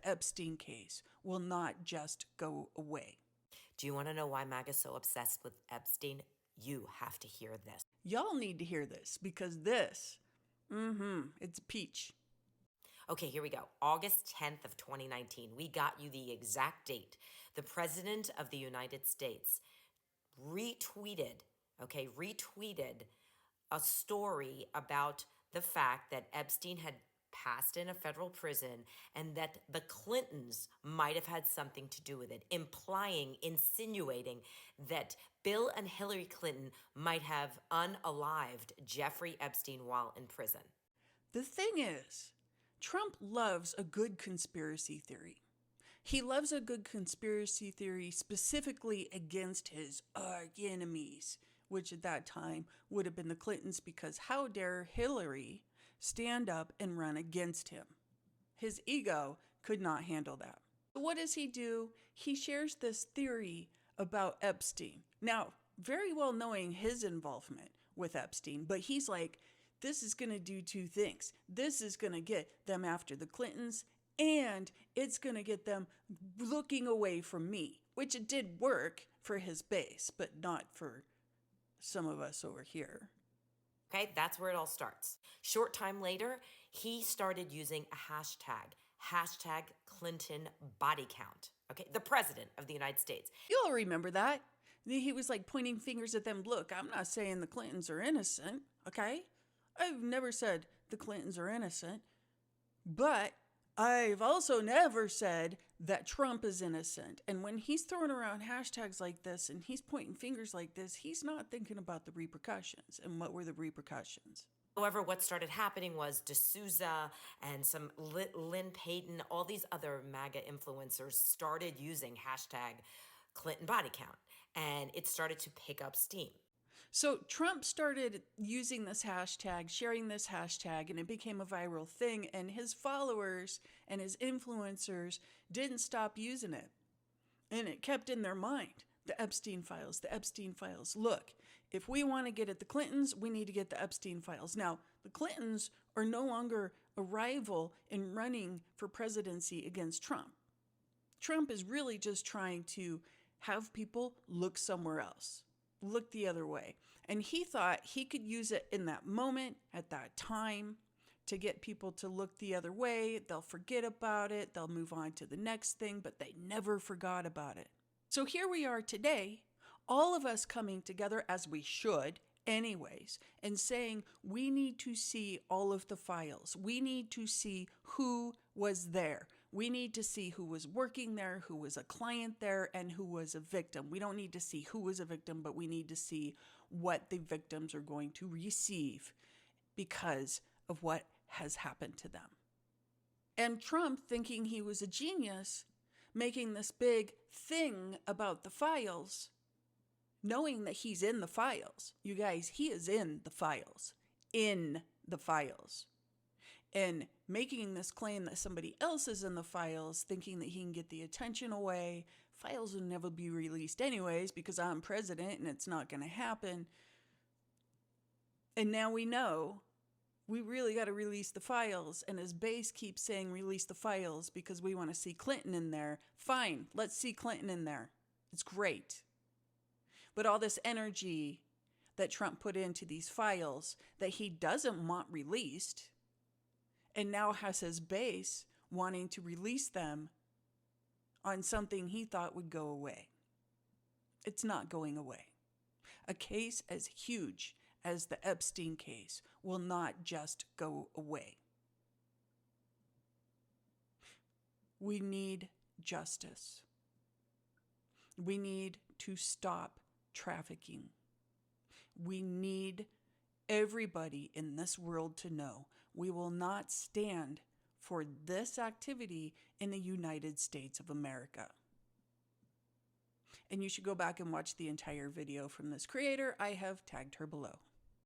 Epstein case will not just go away. Do you want to know why MAGA is so obsessed with Epstein? You have to hear this. Y'all need to hear this because this, it's peach. Okay, here we go. August 10th of 2019. We got you the exact date. The President of the United States retweeted a story about the fact that Epstein had passed in a federal prison and that the Clintons might have had something to do with it, insinuating that Bill and Hillary Clinton might have unalived Jeffrey Epstein while in prison. The thing is, Trump loves a good conspiracy theory. He loves a good conspiracy theory specifically against his arch enemies, which at that time would have been the Clintons, because how dare Hillary stand up and run against him? His ego could not handle that. So what does he do? He shares this theory about Epstein. Now, very well knowing his involvement with Epstein, but he's like, this is going to do two things. This is going to get them after the Clintons, and it's going to get them looking away from me, which it did work for his base, but not for some of us over here. Okay, that's where it all starts. Short time later, he started using a hashtag Clinton body count. Okay, the president of the United States. You all remember that. He was like pointing fingers at them. Look, I'm not saying the Clintons are innocent, okay? I've never said the Clintons are innocent, but I've also never said that Trump is innocent. And when he's throwing around hashtags like this and he's pointing fingers like this, he's not thinking about the repercussions. And what were the repercussions? However, what started happening was D'Souza and some Lynn Payton, all these other MAGA influencers started using hashtag Clinton body count, and it started to pick up steam. So Trump started using this hashtag, sharing this hashtag, and it became a viral thing. And his followers and his influencers didn't stop using it. And it kept in their mind, the Epstein files, the Epstein files. Look, if we want to get at the Clintons, we need to get the Epstein files. Now, the Clintons are no longer a rival in running for presidency against Trump. Trump is really just trying to have people look somewhere else. Look the other way. And he thought he could use it in that moment, at that time, to get people to look the other way. They'll forget about it. They'll move on to the next thing, but they never forgot about it. So here we are today, all of us coming together, as we should anyways, and saying we need to see all of the files. We need to see who was there. We need to see who was working there, who was a client there, and who was a victim. We don't need to see who was a victim, but we need to see what the victims are going to receive because of what has happened to them. And Trump, thinking he was a genius, making this big thing about the files, knowing that he's in the files. You guys, he is in the files. In the files. And making this claim that somebody else is in the files, thinking that he can get the attention away. Files will never be released anyways because I'm president and it's not going to happen. And now we know we really got to release the files. And his base keeps saying release the files because we want to see Clinton in there. Fine, let's see Clinton in there. It's great. But all this energy that Trump put into these files that he doesn't want released, and now has his base wanting to release them on something he thought would go away. It's not going away. A case as huge as the Epstein case will not just go away. We need justice. We need to stop trafficking. We need everybody in this world to know we will not stand for this activity in the United States of America. And you should go back and watch the entire video from this creator. I have tagged her below.